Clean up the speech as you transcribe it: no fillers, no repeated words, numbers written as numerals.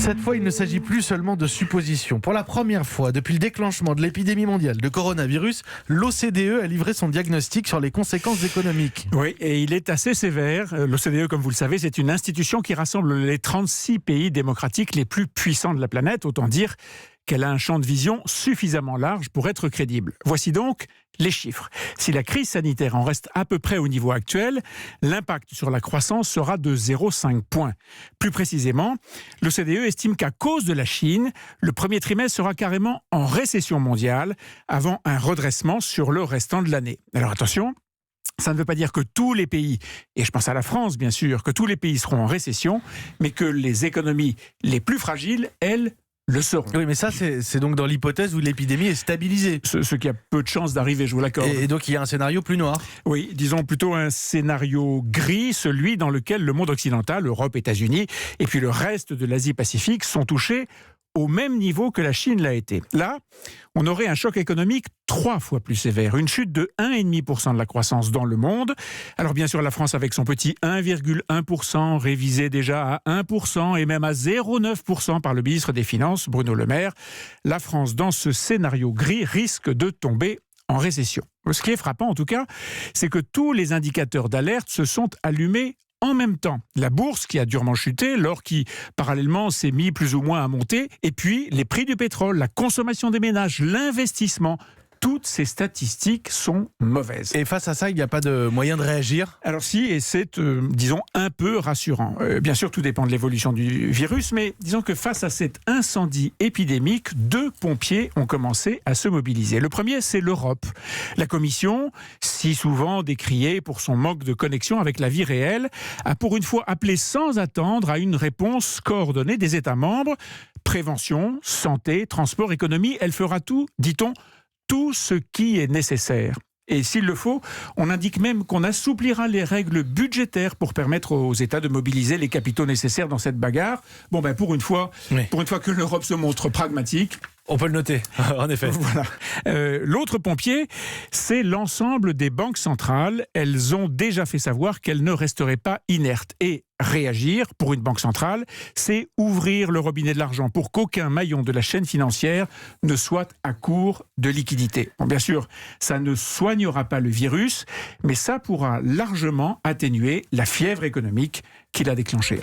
Cette fois, il ne s'agit plus seulement de suppositions. Pour la première fois depuis le déclenchement de l'épidémie mondiale de coronavirus, l'OCDE a livré son diagnostic sur les conséquences économiques. Oui, et il est assez sévère. L'OCDE, comme vous le savez, c'est une institution qui rassemble les 36 pays démocratiques les plus puissants de la planète. Autant dire qu'elle a un champ de vision suffisamment large pour être crédible. Voici donc les chiffres. Si la crise sanitaire en reste à peu près au niveau actuel, l'impact sur la croissance sera de 0,5 points. Plus précisément, l'OCDE estime qu'à cause de la Chine, le premier trimestre sera carrément en récession mondiale avant un redressement sur le restant de l'année. Alors attention, ça ne veut pas dire que tous les pays, et je pense à la France bien sûr, que tous les pays seront en récession, mais que les économies les plus fragiles, elles, le seront. Oui, mais ça, c'est donc dans l'hypothèse où l'épidémie est stabilisée. Ce qui a peu de chances d'arriver, je vous l'accorde. Et donc, il y a un scénario plus noir. Oui, disons plutôt un scénario gris, celui dans lequel le monde occidental, Europe, États-Unis, et puis le reste de l'Asie-Pacifique sont touchés au même niveau que la Chine l'a été. Là, on aurait un choc économique 3 fois plus sévère, une chute de 1,5% de la croissance dans le monde. Alors bien sûr, la France avec son petit 1,1%, révisé déjà à 1% et même à 0,9% par le ministre des Finances, Bruno Le Maire, la France, dans ce scénario gris, risque de tomber en récession. Ce qui est frappant en tout cas, c'est que tous les indicateurs d'alerte se sont allumés en même temps. La bourse qui a durement chuté, l'or qui, parallèlement, s'est mis plus ou moins à monter, et puis les prix du pétrole, la consommation des ménages, l'investissement. Toutes ces statistiques sont mauvaises. Et face à ça, il n'y a pas de moyen de réagir ? Alors si, et c'est, disons, un peu rassurant. Bien sûr, tout dépend de l'évolution du virus, mais disons que face à cet incendie épidémique, 2 pompiers ont commencé à se mobiliser. Le premier, c'est l'Europe. La Commission, si souvent décriée pour son manque de connexion avec la vie réelle, a pour une fois appelé sans attendre à une réponse coordonnée des États membres. Prévention, santé, transport, économie, elle fera tout, dit-on, tout ce qui est nécessaire. Et s'il le faut, on indique même qu'on assouplira les règles budgétaires pour permettre aux États de mobiliser les capitaux nécessaires dans cette bagarre. Bon, pour une fois que l'Europe se montre pragmatique, on peut le noter, en effet. Voilà. L'autre pompier, c'est l'ensemble des banques centrales. Elles ont déjà fait savoir qu'elles ne resteraient pas inertes. Et réagir, pour une banque centrale, c'est ouvrir le robinet de l'argent pour qu'aucun maillon de la chaîne financière ne soit à court de liquidités. Bon, bien sûr, ça ne soignera pas le virus, mais ça pourra largement atténuer la fièvre économique qu'il a déclenchée.